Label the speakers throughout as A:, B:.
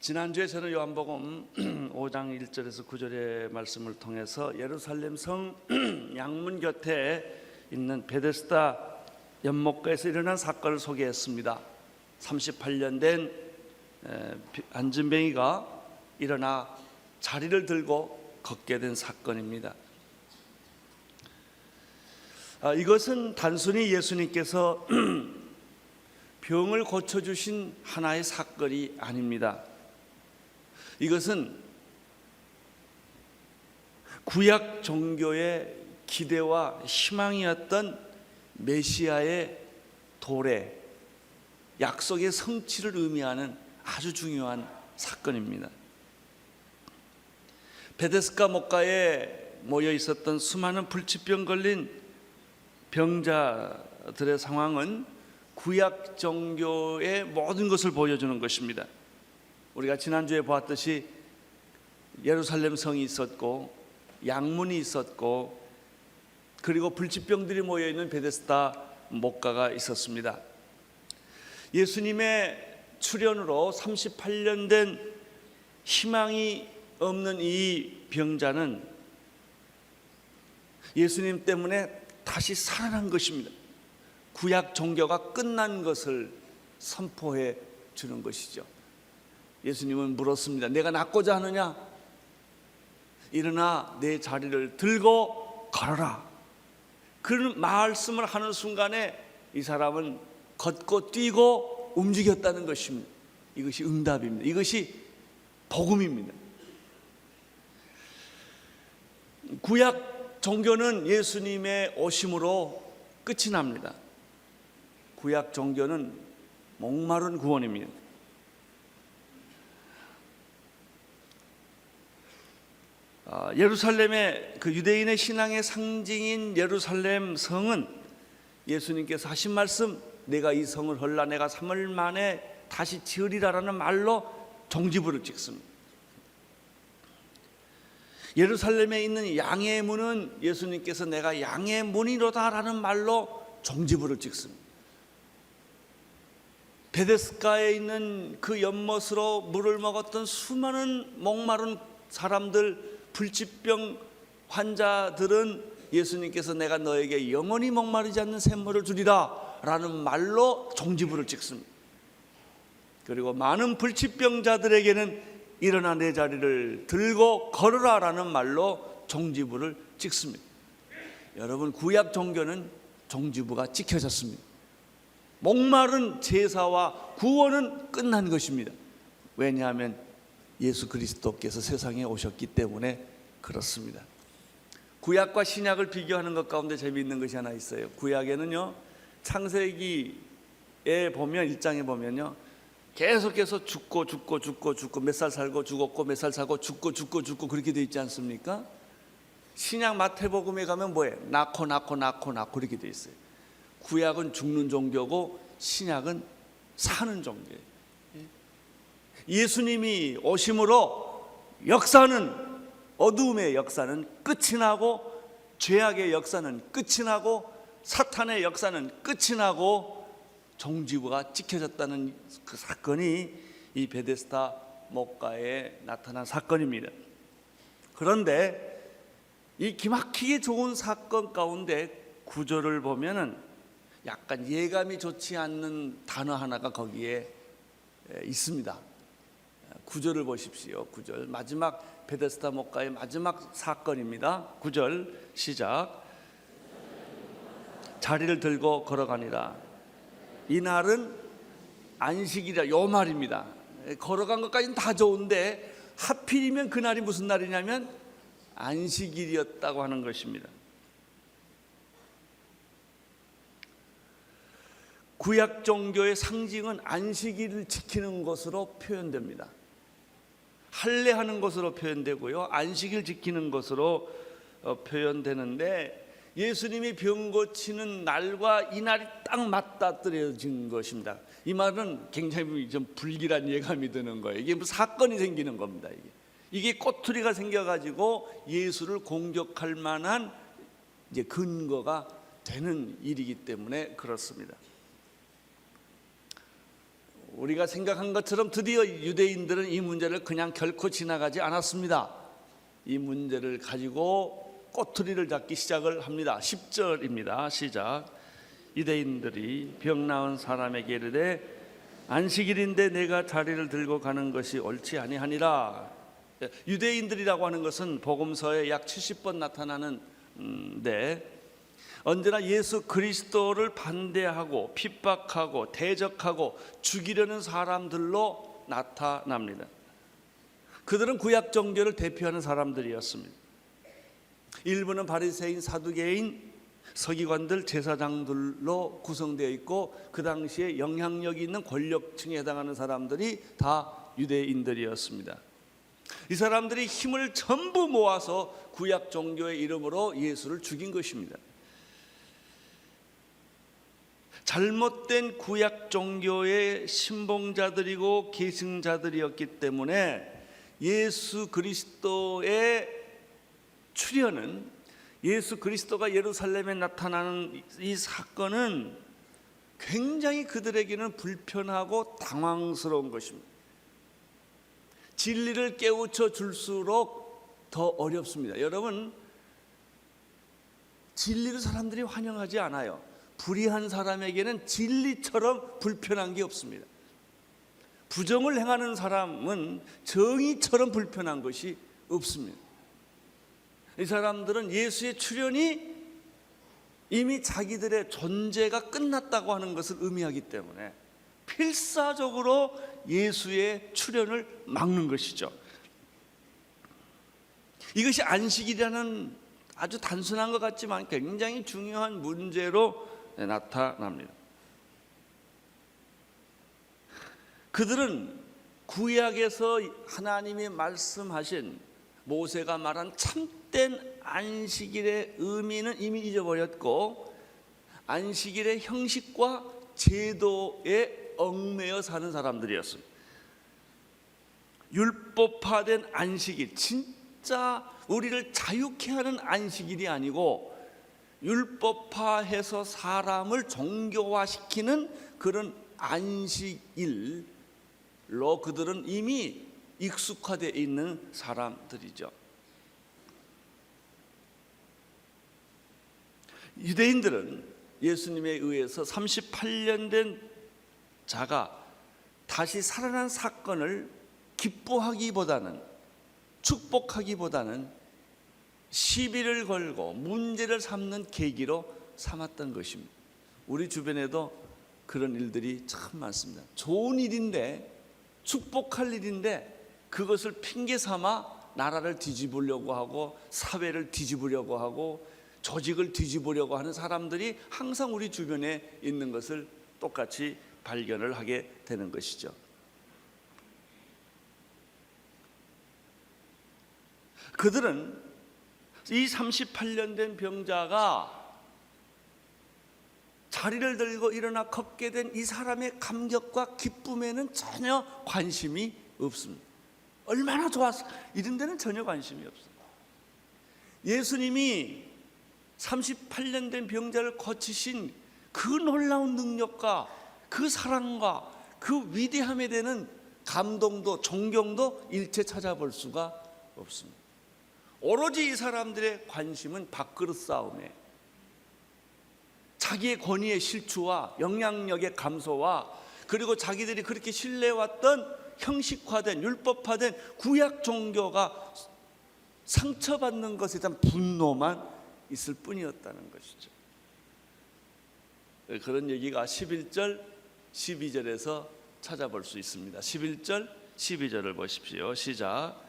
A: 지난주에 저는 요한복음 5장 1절에서 9절의 말씀을 통해서 예루살렘 성 양문 곁에 있는 베데스다 연못가에서 일어난 사건을 소개했습니다. 38년 된 안진뱅이가 일어나 자리를 들고 걷게 된 사건입니다. 이것은 단순히 예수님께서 병을 고쳐주신 하나의 사건이 아닙니다. 이것은 구약 종교의 기대와 희망이었던 메시아의 도래, 약속의 성취를 의미하는 아주 중요한 사건입니다. 베데스다 목가에 모여 있었던 수많은 불치병 걸린 병자들의 상황은 구약 종교의 모든 것을 보여주는 것입니다. 우리가 지난주에 보았듯이 예루살렘 성이 있었고 양문이 있었고 그리고 불치병들이 모여있는 베데스다 목가가 있었습니다. 예수님의 출현으로 38년 된 희망이 없는 이 병자는 예수님 때문에 다시 살아난 것입니다. 구약 종교가 끝난 것을 선포해 주는 것이죠. 예수님은 물었습니다. 내가 낫고자 하느냐? 일어나 내 자리를 들고 걸어라. 그 말씀을 하는 순간에 이 사람은 걷고 뛰고 움직였다는 것입니다. 이것이 응답입니다. 이것이 복음입니다. 구약 종교는 예수님의 오심으로 끝이 납니다. 구약 종교는 목마른 구원입니다. 예루살렘의 그 유대인의 신앙의 상징인 예루살렘 성은 예수님께서 하신 말씀, 내가 이 성을 헐라 내가 3일 만에 다시 지으리라라는 말로 종지부를 찍습니다. 예루살렘에 있는 양의 문은 예수님께서 내가 양의 문이로다라는 말로 종지부를 찍습니다. 베데스다에 있는 그 연못으로 물을 먹었던 수많은 목마른 사람들, 불치병 환자들은 예수님께서 내가 너에게 영원히 목마르지 않는 샘물을 주리라 라는 말로 종지부를 찍습니다. 그리고 많은 불치병자들에게는 일어나 내 자리를 들고 걸으라 라는 말로 종지부를 찍습니다. 여러분, 구약 종교는 종지부가 찍혀졌습니다. 목마른 제사와 구원은 끝난 것입니다. 왜냐하면 예수 그리스도께서 세상에 오셨기 때문에 그렇습니다. 구약과 신약을 비교하는 것 가운데 재미있는 것이 하나 있어요. 구약에는요, 창세기에 보면 1장에 보면요, 계속해서 죽고 몇 살 살고 죽었고 몇 살 살고 죽고 그렇게 되어 있지 않습니까? 신약 마태복음에 가면 뭐예요? 낳고 이렇게 되어 있어요. 구약은 죽는 종교고 신약은 사는 종교예요. 예수님이 오심으로 역사는, 어두움의 역사는 끝이 나고 죄악의 역사는 끝이 나고 사탄의 역사는 끝이 나고 종지부가 찍혀졌다는 그 사건이 이 베데스다 목가에 나타난 사건입니다. 그런데 이 기막히게 좋은 사건 가운데 구절을 보면은 약간 예감이 좋지 않는 단어 하나가 거기에 있습니다. 구절을 보십시오. 9절, 마지막 베데스다 목가의 마지막 사건입니다. 9절 시작. 자리를 들고 걸어가니라. 이날은 안식이라, 요 말입니다. 걸어간 것까지는 다 좋은데 하필이면 그날이 무슨 날이냐면 안식일이었다고 하는 것입니다. 구약 종교의 상징은 안식일을 지키는 것으로 표현됩니다. 할례하는 것으로 표현되고요, 안식일 지키는 것으로 표현되는데 예수님이 병 고치는 날과 이 날이 딱 맞닥뜨려진 것입니다. 이 말은 굉장히 좀 불길한 예감이 드는 거예요. 이게 무슨 사건이 생기는 겁니다. 이게 꼬투리가 생겨가지고 예수를 공격할 만한 이제 근거가 되는 일이기 때문에 그렇습니다. 우리가 생각한 것처럼 드디어 유대인들은 이 문제를 그냥 결코 지나가지 않았습니다. 이 문제를 가지고 꼬투리를 잡기 시작을 합니다. 10절입니다. 시작. 유대인들이 병 나은 사람에게 이르되 안식일인데 내가 자리를 들고 가는 것이 옳지 아니하니라. 유대인들이라고 하는 것은 복음서에 약 70번 나타나는데 언제나 예수 그리스도를 반대하고 핍박하고 대적하고 죽이려는 사람들로 나타납니다. 그들은 구약 종교를 대표하는 사람들이었습니다. 일부는 바리새인, 사두개인, 서기관들, 제사장들로 구성되어 있고 그 당시에 영향력이 있는 권력층에 해당하는 사람들이 다 유대인들이었습니다. 이 사람들이 힘을 전부 모아서 구약 종교의 이름으로 예수를 죽인 것입니다. 잘못된 구약 종교의 신봉자들이고 계승자들이었기 때문에 예수 그리스도의 출현은, 예수 그리스도가 예루살렘에 나타나는 이 사건은 굉장히 그들에게는 불편하고 당황스러운 것입니다. 진리를 깨우쳐 줄수록 더 어렵습니다. 여러분, 진리를 사람들이 환영하지 않아요. 불의한 사람에게는 진리처럼 불편한 게 없습니다. 부정을 행하는 사람은 정의처럼 불편한 것이 없습니다. 이 사람들은 예수의 출현이 이미 자기들의 존재가 끝났다고 하는 것을 의미하기 때문에 필사적으로 예수의 출현을 막는 것이죠. 이것이 안식이라는 아주 단순한 것 같지만 굉장히 중요한 문제로 나타납니다. 그들은 구약에서 하나님이 말씀하신, 모세가 말한 참된 안식일의 의미는 이미 잊어버렸고 안식일의 형식과 제도에 얽매여 사는 사람들이었습니다. 율법화된 안식일, 진짜 우리를 자유케 하는 안식일이 아니고 율법화해서 사람을 종교화시키는 그런 안식일로 그들은 이미 익숙화되어 있는 사람들이죠. 유대인들은 예수님에 의해서 38년 된 자가 다시 살아난 사건을 기뻐하기보다는, 축복하기보다는 시비를 걸고 문제를 삼는 계기로 삼았던 것입니다. 우리 주변에도 그런 일들이 참 많습니다. 좋은 일인데, 축복할 일인데 그것을 핑계 삼아 나라를 뒤집으려고 하고 사회를 뒤집으려고 하고 조직을 뒤집으려고 하는 사람들이 항상 우리 주변에 있는 것을 똑같이 발견을 하게 되는 것이죠. 그들은 이 38년 된 병자가 자리를 들고 일어나 걷게 된 이 사람의 감격과 기쁨에는 전혀 관심이 없습니다. 얼마나 좋았어, 이런 데는 전혀 관심이 없습니다. 예수님이 38년 된 병자를 고치신 그 놀라운 능력과 그 사랑과 그 위대함에 대한 감동도 존경도 일체 찾아볼 수가 없습니다. 오로지 이 사람들의 관심은 밥그릇 싸움에, 자기의 권위의 실추와 영향력의 감소와, 그리고 자기들이 그렇게 신뢰해왔던 형식화된 율법화된 구약 종교가 상처받는 것에 대한 분노만 있을 뿐이었다는 것이죠. 그런 얘기가 11절, 12절에서 찾아볼 수 있습니다. 11절, 12절을 보십시오. 시작.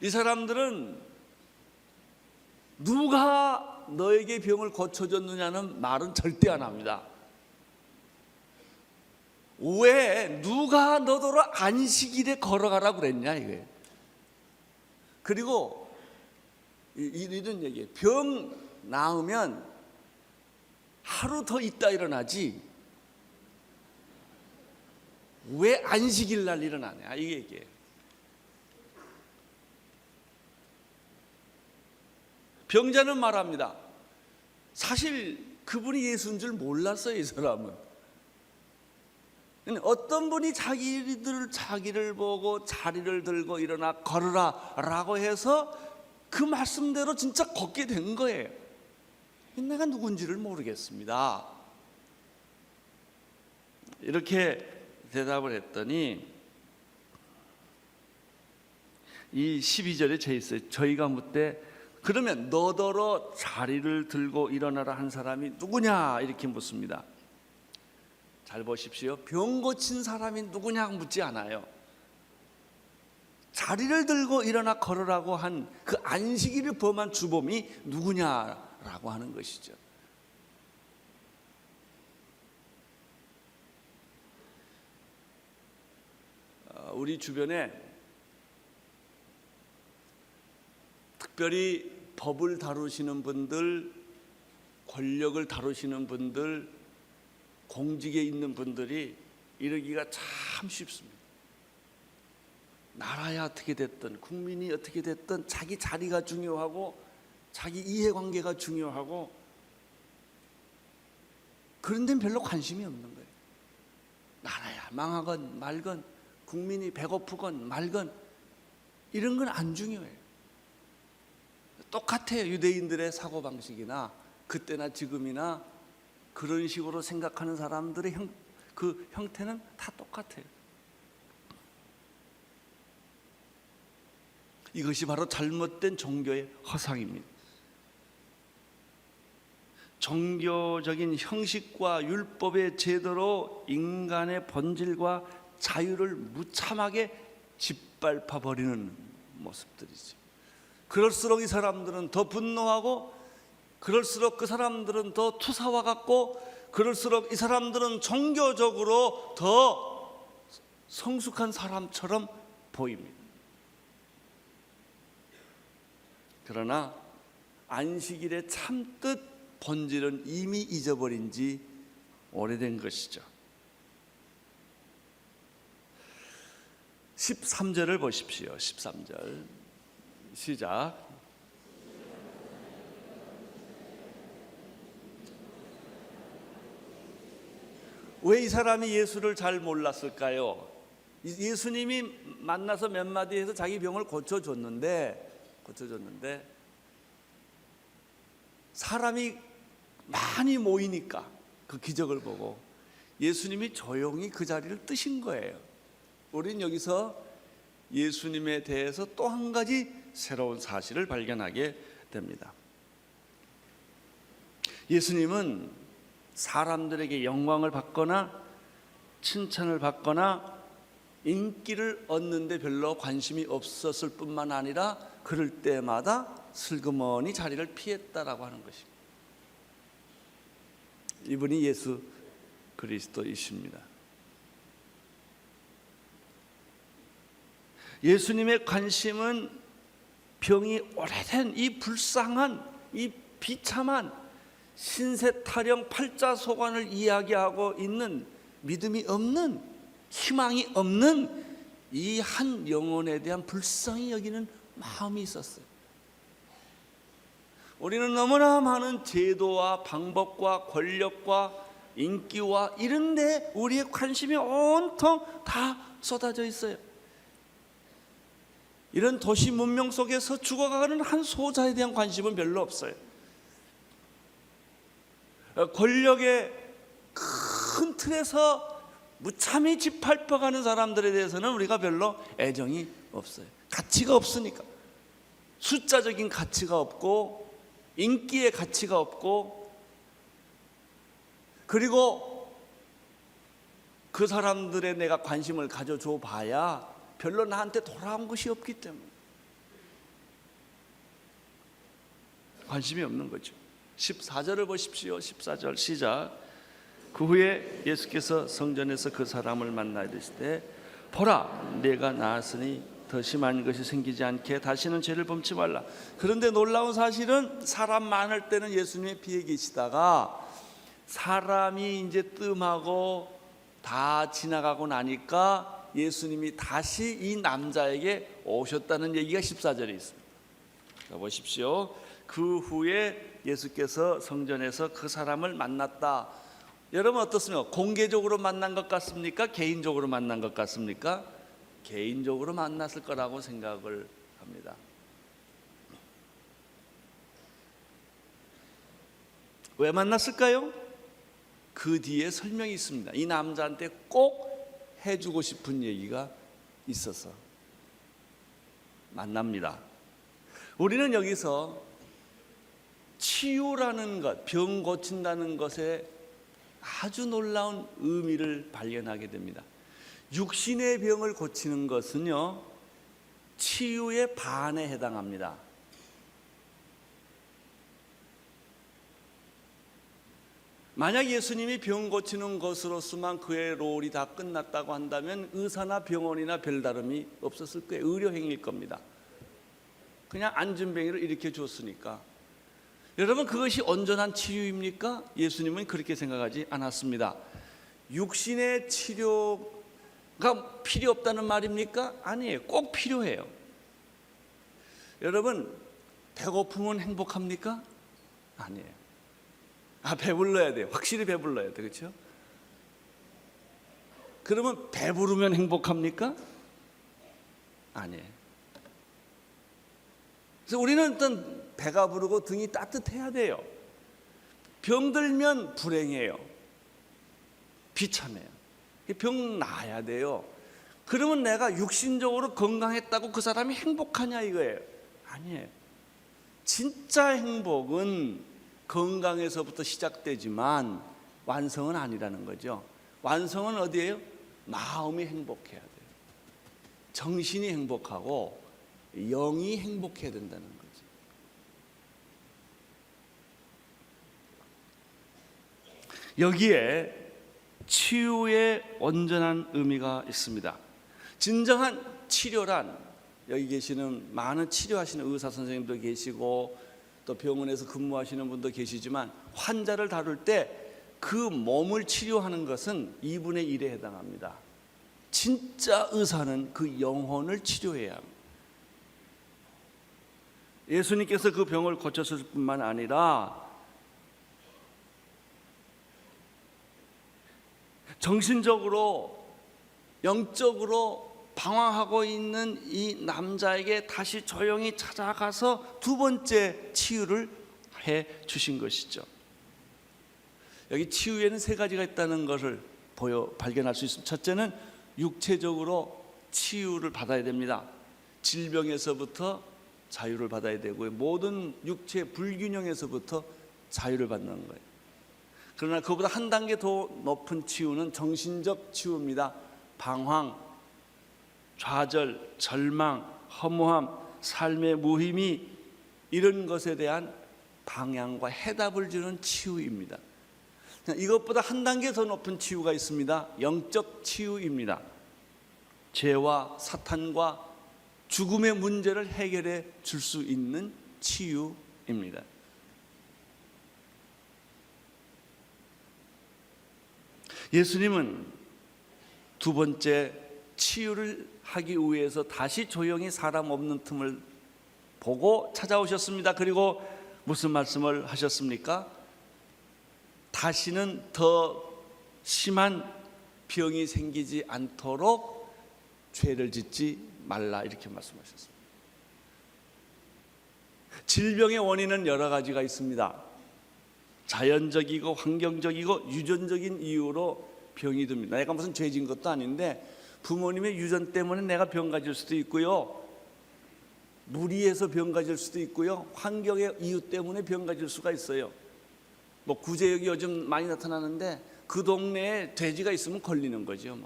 A: 이 사람들은 누가 너에게 병을 고쳐줬느냐는 말은 절대 안 합니다. 왜 누가 너더러 안식일에 걸어가라고 그랬냐 이거예요. 그리고 이런 얘기예요. 병 나으면 하루 더 있다 일어나지 왜 안식일 날 일어나냐 이 얘기예요. 병자는 말합니다. 사실 그분이 예수인 줄 몰랐어요. 이 사람은. 어떤 분이 자기를 보고 자리를 들고 일어나 걸으라 라고 해서 그 말씀대로 진짜 걷게 된 거예요. 내가 누군지를 모르겠습니다. 이렇게 대답을 했더니 이 12절에 돼 있어요. 저희가 묻되 그러면 너더러 자리를 들고 일어나라 한 사람이 누구냐 이렇게 묻습니다. 잘 보십시오. 병 고친 사람이 누구냐 묻지 않아요. 자리를 들고 일어나 걸으라고 한 그 안식일을 범한 주범이 누구냐라고 하는 것이죠. 우리 주변에 특별히 법을 다루시는 분들, 권력을 다루시는 분들, 공직에 있는 분들이 이러기가 참 쉽습니다. 나라야 어떻게 됐든 국민이 어떻게 됐든 자기 자리가 중요하고 자기 이해관계가 중요하고 그런 데는 별로 관심이 없는 거예요. 나라야 망하건 말건 국민이 배고프건 말건 이런 건 안 중요해요. 똑같아요. 유대인들의 사고방식이나 그때나 지금이나 그런 식으로 생각하는 사람들의 그 형태는 다 똑같아요. 이것이 바로 잘못된 종교의 허상입니다. 종교적인 형식과 율법의 제도로 인간의 본질과 자유를 무참하게 짓밟아 버리는 모습들이죠. 그럴수록 이 사람들은 더 분노하고, 그럴수록 그 사람들은 더 투사와 같고, 그럴수록 이 사람들은 종교적으로 더 성숙한 사람처럼 보입니다. 그러나 안식일의 참뜻 본질은 이미 잊어버린 지 오래된 것이죠. 13절을 보십시오. 13절 시작. 왜 이 사람이 예수를 잘 몰랐을까요? 예수님이 만나서 몇 마디 해서 자기 병을 고쳐줬는데 사람이 많이 모이니까 그 기적을 보고 예수님이 조용히 그 자리를 뜨신 거예요. 우린 여기서 예수님에 대해서 또 한 가지 새로운 사실을 발견하게 됩니다. 예수님은 사람들에게 영광을 받거나 칭찬을 받거나 인기를 얻는 데 별로 관심이 없었을 뿐만 아니라 그럴 때마다 슬그머니 자리를 피했다라고 하는 것입니다. 이분이 예수 그리스도이십니다. 예수님의 관심은 병이 오래된 이 불쌍한, 이 비참한 신세타령 팔자소관을 이야기하고 있는 믿음이 없는, 희망이 없는 이 한 영혼에 대한 불쌍히 여기는 마음이 있었어요. 우리는 너무나 많은 제도와 방법과 권력과 인기와 이런 데 우리의 관심이 온통 다 쏟아져 있어요. 이런 도시 문명 속에서 죽어가는 한 소자에 대한 관심은 별로 없어요. 권력의 큰 틀에서 무참히 짓밟혀가는 사람들에 대해서는 우리가 별로 애정이 없어요. 가치가 없으니까. 숫자적인 가치가 없고 인기의 가치가 없고, 그리고 그 사람들의 내가 관심을 가져줘 봐야 별로 나한테 돌아온 것이 없기 때문에 관심이 없는 거죠. 14절을 보십시오. 14절 시작. 그 후에 예수께서 성전에서 그 사람을 만나 이르시되 보라, 내가 나았으니 더 심한 것이 생기지 않게 다시는 죄를 범치 말라. 그런데 놀라운 사실은 사람 많을 때는 예수님이 피해 계시다가 사람이 이제 뜸하고 다 지나가고 나니까 예수님이 다시 이 남자에게 오셨다는 얘기가 14절에 있습니다. 자, 보십시오. 그 후에 예수께서 성전에서 그 사람을 만났다. 여러분 어떻습니까? 공개적으로 만난 것 같습니까? 개인적으로 만난 것 같습니까? 개인적으로 만났을 거라고 생각을 합니다. 왜 만났을까요? 그 뒤에 설명이 있습니다. 이 남자한테 꼭 해주고 싶은 얘기가 있어서 만납니다. 우리는 여기서 치유라는 것, 병 고친다는 것에 아주 놀라운 의미를 발견하게 됩니다. 육신의 병을 고치는 것은요, 치유의 반에 해당합니다. 만약 예수님이 병 고치는 것으로서만 그의 롤이 다 끝났다고 한다면 의사나 병원이나 별다름이 없었을 거예요. 의료행위일 겁니다. 그냥 안진뱅이를 일으켜 줬으니까. 여러분, 그것이 온전한 치유입니까? 예수님은 그렇게 생각하지 않았습니다. 육신의 치료가 필요 없다는 말입니까? 아니에요. 꼭 필요해요. 여러분, 배고프면 행복합니까? 아니에요. 배불러야 돼요. 확실히 배불러야 돼요. 그렇죠? 그러면 배부르면 행복합니까? 아니에요. 그래서 우리는 일단 배가 부르고 등이 따뜻해야 돼요. 병들면 불행해요. 비참해요. 병 나아야 돼요. 그러면 내가 육신적으로 건강했다고 그 사람이 행복하냐 이거예요. 아니에요. 진짜 행복은 건강에서부터 시작되지만 완성은 아니라는 거죠. 완성은 어디예요? 마음이 행복해야 돼요. 정신이 행복하고 영이 행복해야 된다는 거죠. 여기에 치유의 온전한 의미가 있습니다. 진정한 치료란, 여기 계시는 많은 치료하시는 의사 선생님도 계시고 또 병원에서 근무하시는 분도 계시지만 환자를 다룰 때 그 몸을 치료하는 것은 2분의 1에 해당합니다. 진짜 의사는 그 영혼을 치료해야 합니다. 예수님께서 그 병을 고쳤을 뿐만 아니라 정신적으로 영적으로 방황하고 있는 이 남자에게 다시 조용히 찾아가서 두 번째 치유를 해 주신 것이죠. 여기 치유에는 세 가지가 있다는 것을 발견할 수 있습니다. 첫째는 육체적으로 치유를 받아야 됩니다. 질병에서부터 자유를 받아야 되고요. 모든 육체 불균형에서부터 자유를 받는 거예요. 그러나 그보다 한 단계 더 높은 치유는 정신적 치유입니다. 방황, 좌절, 절망, 허무함, 삶의 무의미, 이런 것에 대한 방향과 해답을 주는 치유입니다. 이것보다 한 단계 더 높은 치유가 있습니다. 영적 치유입니다. 죄와 사탄과 죽음의 문제를 해결해 줄 수 있는 치유입니다. 예수님은 두 번째 치유를 하기 위해서 다시 조용히 사람 없는 틈을 보고 찾아오셨습니다. 그리고 무슨 말씀을 하셨습니까? 다시는 더 심한 병이 생기지 않도록 죄를 짓지 말라, 이렇게 말씀하셨습니다. 질병의 원인은 여러 가지가 있습니다. 자연적이고 환경적이고 유전적인 이유로 병이 듭니다. 내가 무슨 죄 지은 것도 아닌데 부모님의 유전 때문에 내가 병 가질 수도 있고요, 무리해서 병 가질 수도 있고요, 환경의 이유 때문에 병 가질 수가 있어요. 뭐 구제역이 요즘 많이 나타나는데 그 동네에 돼지가 있으면 걸리는 거죠.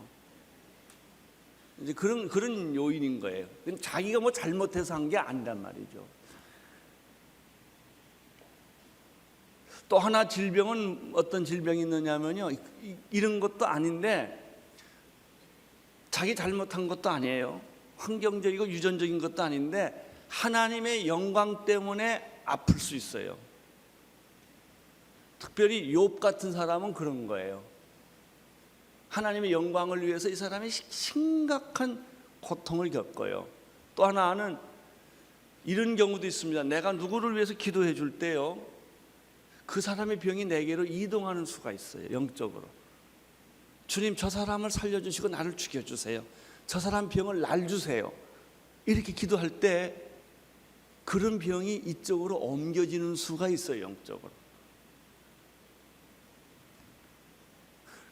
A: 이제 그런 요인인 거예요. 자기가 뭐 잘못해서 한 게 아니란 말이죠. 또 하나 질병은 어떤 질병이 있느냐면요, 이런 것도 아닌데 자기 잘못한 것도 아니에요. 환경적이고 유전적인 것도 아닌데 하나님의 영광 때문에 아플 수 있어요. 특별히 욥 같은 사람은 그런 거예요. 하나님의 영광을 위해서 이 사람이 심각한 고통을 겪어요. 또 하나는 이런 경우도 있습니다. 내가 누구를 위해서 기도해 줄 때요, 그 사람의 병이 내게로 이동하는 수가 있어요. 영적으로. 주님, 저 사람을 살려주시고 나를 죽여주세요. 저 사람 병을 날 주세요. 이렇게 기도할 때 그런 병이 이쪽으로 옮겨지는 수가 있어요. 영적으로.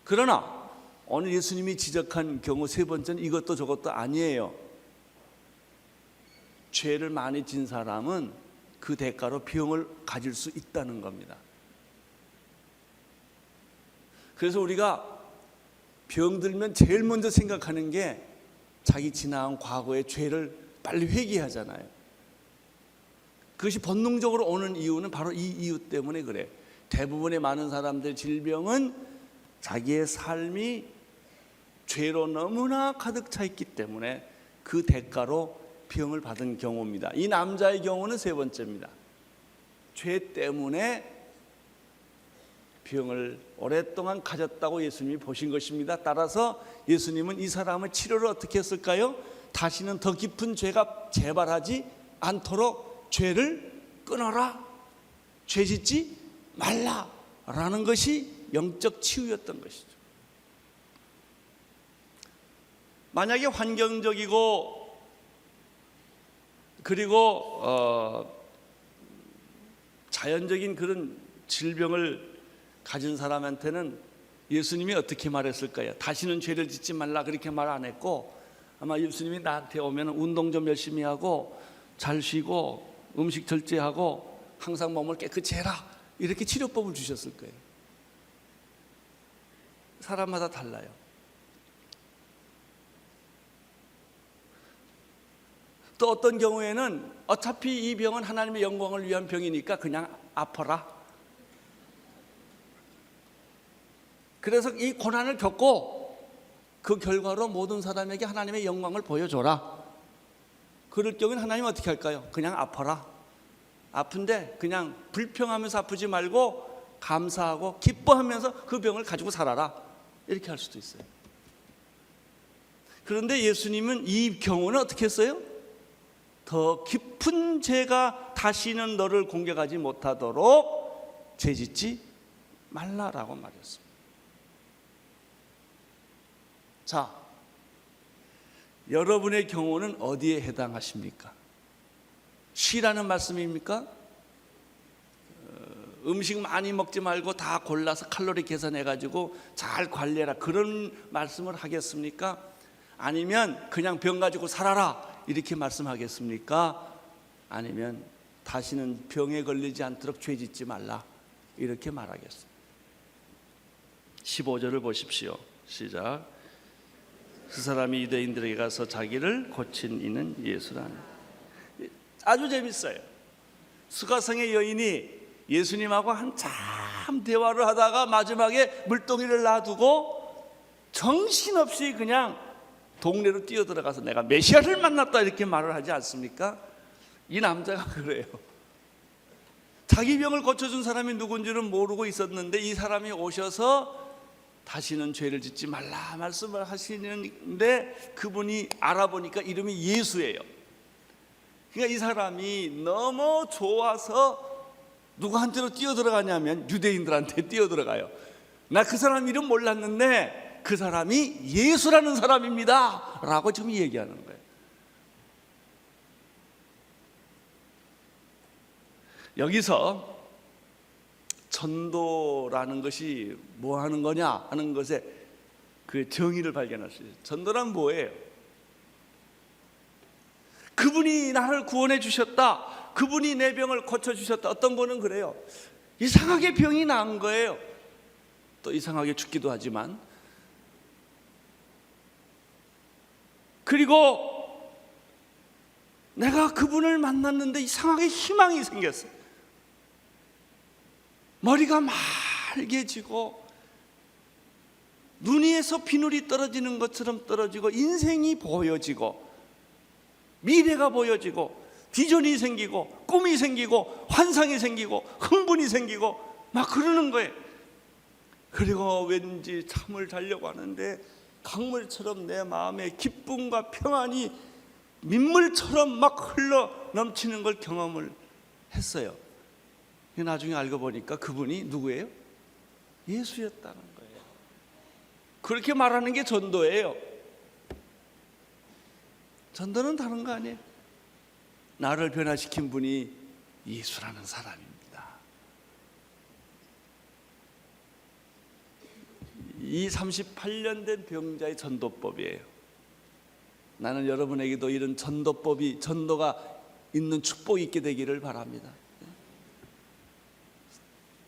A: 그러나 오늘 예수님이 지적한 경우 세 번째는 이것도 저것도 아니에요. 죄를 많이 진 사람은 그 대가로 병을 가질 수 있다는 겁니다. 그래서 우리가 병들면 제일 먼저 생각하는 게 자기 지나간 과거의 죄를 빨리 회개하잖아요. 그것이 본능적으로 오는 이유는 바로 이 이유 때문에 그래. 대부분의 많은 사람들 질병은 자기의 삶이 죄로 너무나 가득 차 있기 때문에 그 대가로 병을 받은 경우입니다. 이 남자의 경우는 세 번째입니다. 죄 때문에 병을 오랫동안 가졌다고 예수님이 보신 것입니다. 따라서 예수님은 이 사람의 치료를 어떻게 했을까요? 다시는 더 깊은 죄가 재발하지 않도록 죄를 끊어라, 죄 짓지 말라라는 것이 영적 치유였던 것이죠. 만약에 환경적이고 그리고 자연적인 그런 질병을 가진 사람한테는 예수님이 어떻게 말했을까요? 다시는 죄를 짓지 말라 그렇게 말 안 했고, 아마 예수님이 나한테 오면 운동 좀 열심히 하고 잘 쉬고 음식 절제하고 항상 몸을 깨끗이 해라 이렇게 치료법을 주셨을 거예요. 사람마다 달라요. 또 어떤 경우에는 어차피 이 병은 하나님의 영광을 위한 병이니까 그냥 아파라. 그래서 이 고난을 겪고 그 결과로 모든 사람에게 하나님의 영광을 보여줘라. 그럴 경우는 하나님은 어떻게 할까요? 그냥 아파라. 아픈데 그냥 불평하면서 아프지 말고 감사하고 기뻐하면서 그 병을 가지고 살아라. 이렇게 할 수도 있어요. 그런데 예수님은 이 경우는 어떻게 했어요? 더 깊은 죄가 다시는 너를 공격하지 못하도록 죄짓지 말라라고 말했습니다. 자, 여러분의 경우는 어디에 해당하십니까? 쉬라는 말씀입니까? 음식 많이 먹지 말고 다 골라서 칼로리 계산해가지고 잘 관리해라 그런 말씀을 하겠습니까? 아니면 그냥 병 가지고 살아라 이렇게 말씀하겠습니까? 아니면 다시는 병에 걸리지 않도록 죄 짓지 말라 이렇게 말하겠습니다. 15절을 보십시오. 시작. 그 사람이 유대인들에게 가서 자기를 고친 이는 예수라는. 아주 재밌어요. 수가성의 여인이 예수님하고 한참 대화를 하다가 마지막에 물동이를 놔두고 정신없이 그냥 동네로 뛰어들어가서 내가 메시아를 만났다 이렇게 말을 하지 않습니까? 이 남자가 그래요. 자기 병을 고쳐준 사람이 누군지는 모르고 있었는데 이 사람이 오셔서 다시는 죄를 짓지 말라 말씀을 하시는데 그분이 알아보니까 이름이 예수예요. 그러니까 이 사람이 너무 좋아서 누구한테로 뛰어들어가냐면 유대인들한테 뛰어들어가요. 나 그 사람 이름 몰랐는데 그 사람이 예수라는 사람입니다 라고 지금 얘기하는 거예요. 여기서 전도라는 것이 뭐 하는 거냐 하는 것에 그 정의를 발견할 수 있어요. 전도란 뭐예요? 그분이 나를 구원해 주셨다, 그분이 내 병을 고쳐주셨다. 어떤 거는 그래요. 이상하게 병이 난 거예요. 또 이상하게 죽기도 하지만. 그리고 내가 그분을 만났는데 이상하게 희망이 생겼어요. 머리가 맑아지고 눈 위에서 비늘이 떨어지는 것처럼 떨어지고 인생이 보여지고 미래가 보여지고 비전이 생기고 꿈이 생기고 환상이 생기고 흥분이 생기고 막 그러는 거예요. 그리고 왠지 잠을 자려고 하는데 강물처럼 내 마음에 기쁨과 평안이 민물처럼 막 흘러 넘치는 걸 경험을 했어요. 나중에 알고 보니까 그분이 누구예요? 예수였다는 거예요. 그렇게 말하는 게 전도예요. 전도는 다른 거 아니에요. 나를 변화시킨 분이 예수라는 사람입니다. 이 38년 된 병자의 전도법이에요. 나는 여러분에게도 이런 전도법이, 전도가 있는 축복이 있게 되기를 바랍니다.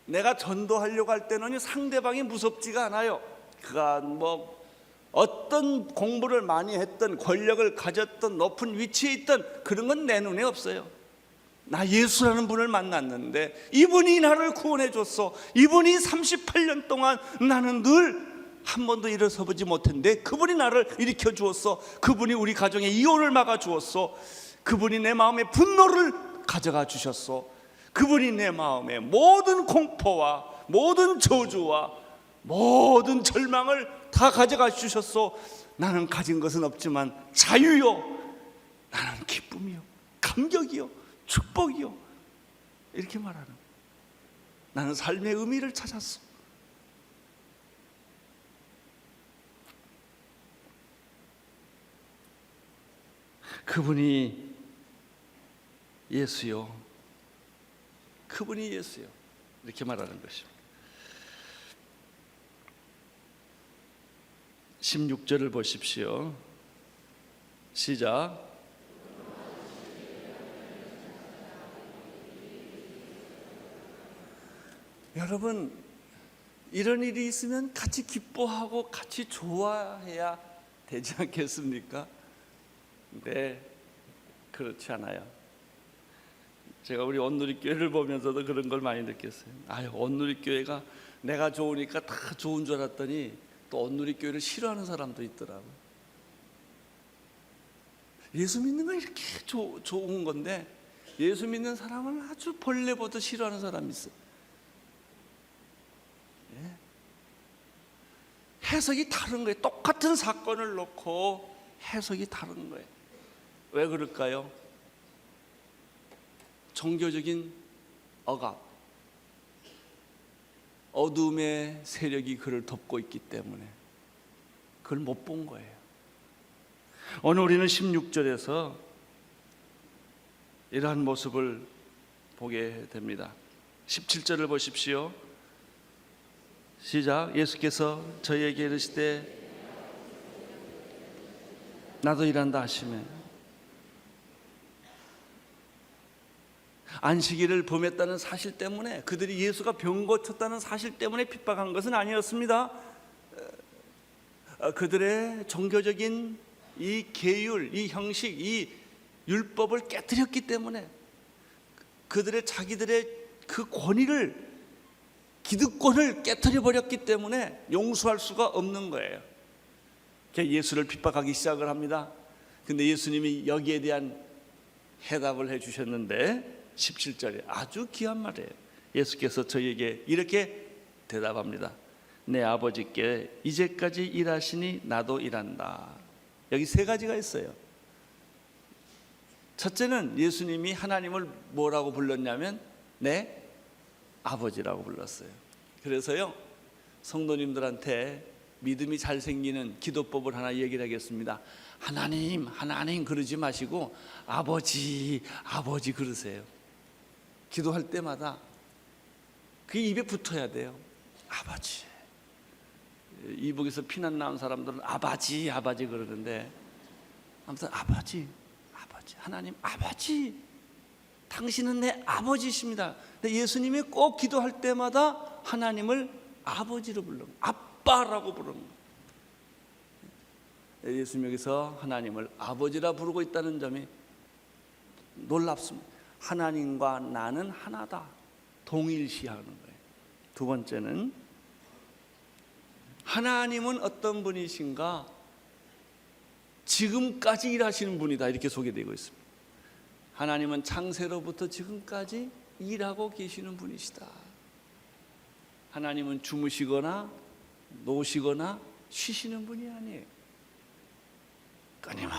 A: 내가 전도하려고 할 때는 상대방이 무섭지가 않아요. 그가 뭐 어떤 공부를 많이 했던, 권력을 가졌던, 높은 위치에 있던, 그런 건 내 눈에 없어요. 나 예수라는 분을 만났는데 이분이 나를 구원해 줬어. 이분이 38년 동안 나는 늘 한 번도 일어서 보지 못했는데 그분이 나를 일으켜 주었어. 그분이 우리 가정의 이혼을 막아 주었어. 그분이 내 마음의 분노를 가져가 주셨어. 그분이 내 마음의 모든 공포와 모든 저주와 모든 절망을 다 가져가 주셨어. 나는 가진 것은 없지만 자유요, 나는 기쁨이요, 감격이요, 축복이요, 이렇게 말하는. 나는 삶의 의미를 찾았어. 그분이 예수요, 그분이 예수요, 이렇게 말하는 것입니다. 16절을 보십시오. 시작. 여러분, 이런 일이 있으면 같이 기뻐하고 같이 좋아해야 되지 않겠습니까? 네, 그렇지 않아요. 제가 우리 온누리교회를 보면서도 그런 걸 많이 느꼈어요. 아유, 온누리교회가 내가 좋으니까 다 좋은 줄 알았더니 또 온누리교회를 싫어하는 사람도 있더라고요. 예수 믿는 건 이렇게 좋은 건데 예수 믿는 사람은 아주 벌레 보듯 싫어하는 사람이 있어요. 예. 해석이 다른 거예요. 똑같은 사건을 놓고 해석이 다른 거예요. 왜 그럴까요? 종교적인 억압, 어둠의 세력이 그를 덮고 있기 때문에 그걸 못 본 거예요. 오늘 우리는 16절에서 이러한 모습을 보게 됩니다. 17절을 보십시오. 시작. 예수께서 저희에게 이르시되 나도 일한다 하시매 안식일을 범했다는 사실 때문에, 그들이 예수가 병 고쳤다는 사실 때문에 핍박한 것은 아니었습니다. 그들의 종교적인 이 계율, 이 형식, 이 율법을 깨뜨렸기 때문에, 그들의 자기들의 그 권위를, 기득권을 깨뜨려 버렸기 때문에 용서할 수가 없는 거예요. 예수를 핍박하기 시작을 합니다. 근데 예수님이 여기에 대한 해답을 해 주셨는데 17절에 아주 귀한 말이에요. 예수께서 저희에게 이렇게 대답합니다. 내 아버지께 이제까지 일하시니 나도 일한다. 여기 세 가지가 있어요. 첫째는 예수님이 하나님을 뭐라고 불렀냐면 내 아버지라고 불렀어요. 그래서요, 성도님들한테 믿음이 잘 생기는 기도법을 하나 얘기를 하겠습니다. 하나님, 하나님 그러지 마시고 아버지, 아버지 그러세요. 기도할 때마다 그게 입에 붙어야 돼요. 아버지. 이북에서 피난 나온 사람들은 아버지, 아버지 그러는데, 아무튼 아버지, 아버지, 하나님 아버지, 당신은 내 아버지십니다. 근데 예수님이 꼭 기도할 때마다 하나님을 아버지로 부르는, 아빠라고 부르는 거예요. 예수님 여기서 하나님을 아버지라 부르고 있다는 점이 놀랍습니다. 하나님과 나는 하나다, 동일시하는 거예요. 두 번째는 하나님은 어떤 분이신가? 지금까지 일하시는 분이다, 이렇게 소개되고 있습니다. 하나님은 창세로부터 지금까지 일하고 계시는 분이시다. 하나님은 주무시거나 노시거나 쉬시는 분이 아니에요. 끊임없이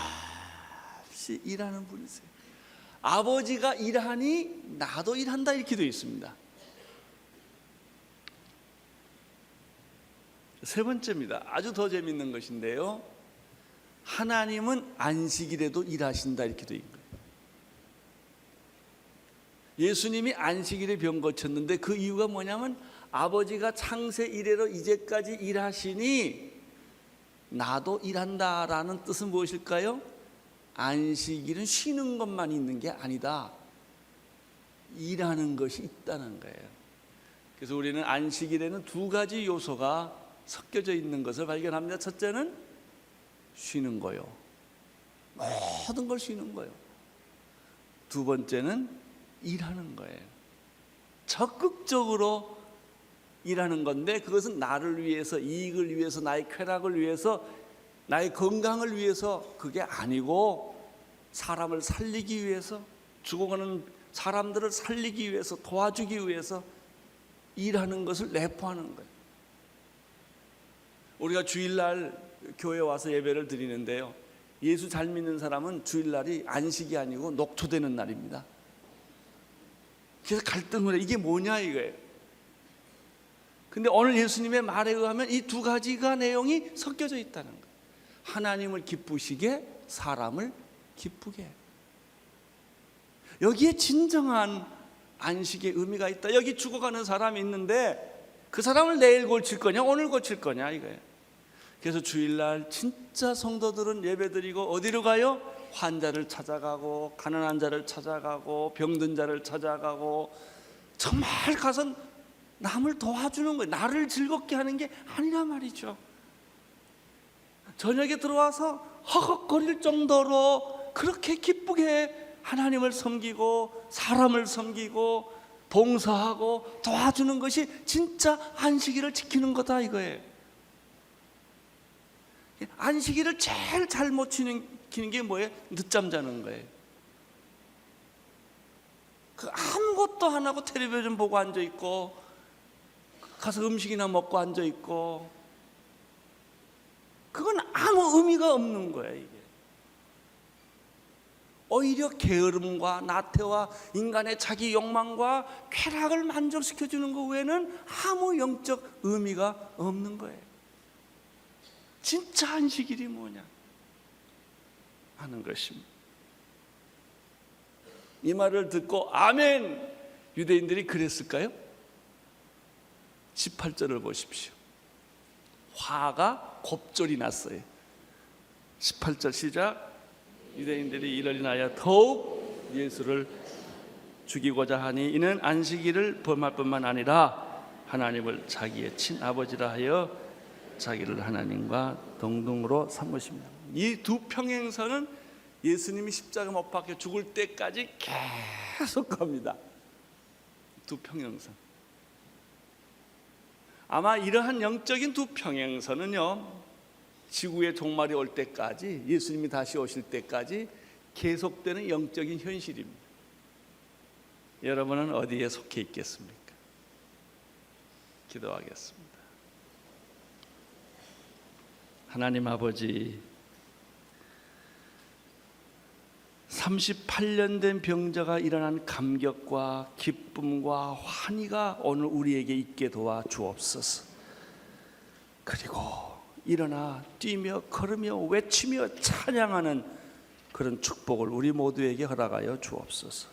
A: 같이 일하는 분이세요. 아버지가 일하니 나도 일한다 이렇게 되어 있습니다. 세 번째입니다. 아주 더 재밌는 것인데요, 하나님은 안식일에도 일하신다 이렇게 되어 있는 거예요. 예수님이 안식일에 병 고쳤는데 그 이유가 뭐냐면 아버지가 창세 이래로 이제까지 일하시니 나도 일한다라는 뜻은 무엇일까요? 안식일은 쉬는 것만 있는 게 아니다, 일하는 것이 있다는 거예요. 그래서 우리는 안식일에는 두 가지 요소가 섞여져 있는 것을 발견합니다. 첫째는 쉬는 거요, 모든 걸 쉬는 거요. 두 번째는 일하는 거예요. 적극적으로 일하는 건데 그것은 나를 위해서, 이익을 위해서, 나의 쾌락을 위해서, 나의 건강을 위해서 그게 아니고 사람을 살리기 위해서, 죽어가는 사람들을 살리기 위해서, 도와주기 위해서 일하는 것을 내포하는 거예요. 우리가 주일날 교회에 와서 예배를 드리는데요, 예수 잘 믿는 사람은 주일날이 안식이 아니고 녹초되는 날입니다. 그래서 갈등을 해. 이게 뭐냐 이거예요. 근데 오늘 예수님의 말에 의하면 이 두 가지가 내용이 섞여져 있다는 거예요. 하나님을 기쁘시게, 사람을 기쁘게. 여기에 진정한 안식의 의미가 있다. 여기 죽어가는 사람이 있는데 그 사람을 내일 고칠 거냐 오늘 고칠 거냐 이거예요. 그래서 주일날 진짜 성도들은 예배드리고 어디로 가요? 환자를 찾아가고, 가난한 자를 찾아가고, 병든 자를 찾아가고, 정말 가서 남을 도와주는 거예요. 나를 즐겁게 하는 게 아니란 말이죠. 저녁에 들어와서 허걱거릴 정도로 그렇게 기쁘게 하나님을 섬기고 사람을 섬기고 봉사하고 도와주는 것이 진짜 안식일을 지키는 거다 이거예요. 안식일을 제일 잘 못 지키는 게 뭐예요? 늦잠 자는 거예요. 그 아무것도 안 하고 텔레비전 보고 앉아 있고, 가서 음식이나 먹고 앉아 있고, 그건 아무 의미가 없는 거예요. 이게 오히려 게으름과 나태와 인간의 자기 욕망과 쾌락을 만족시켜주는 것 외에는 아무 영적 의미가 없는 거예요. 진짜 안식일이 뭐냐 하는 것입니다. 이 말을 듣고 아멘, 유대인들이 그랬을까요? 18절을 보십시오. 화가 곱절이 났어요. 18절 시작. 유대인들이 이를 인하여 더욱 예수를 죽이고자 하니 이는 안식일을 범할 뿐만 아니라 하나님을 자기의 친아버지라 하여 자기를 하나님과 동등으로 삼으십니다. 이 두 평행선은 예수님이 십자가 못 박혀 죽을 때까지 계속 갑니다. 두 평행선. 아마 이러한 영적인 두 평행선은요, 지구의 종말이 올 때까지, 예수님이 다시 오실 때까지 계속되는 영적인 현실입니다. 여러분은 어디에 속해 있겠습니까? 기도하겠습니다. 하나님 아버지, 38년 된 병자가 일어난 감격과 기쁨과 환희가 오늘 우리에게 있게 도와 주옵소서. 그리고 일어나 뛰며 걸으며 외치며 찬양하는 그런 축복을 우리 모두에게 허락하여 주옵소서.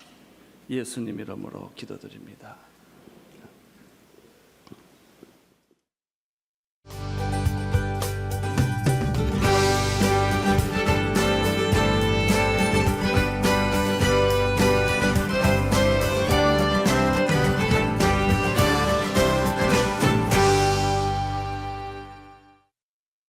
A: 예수님 이름으로 기도드립니다.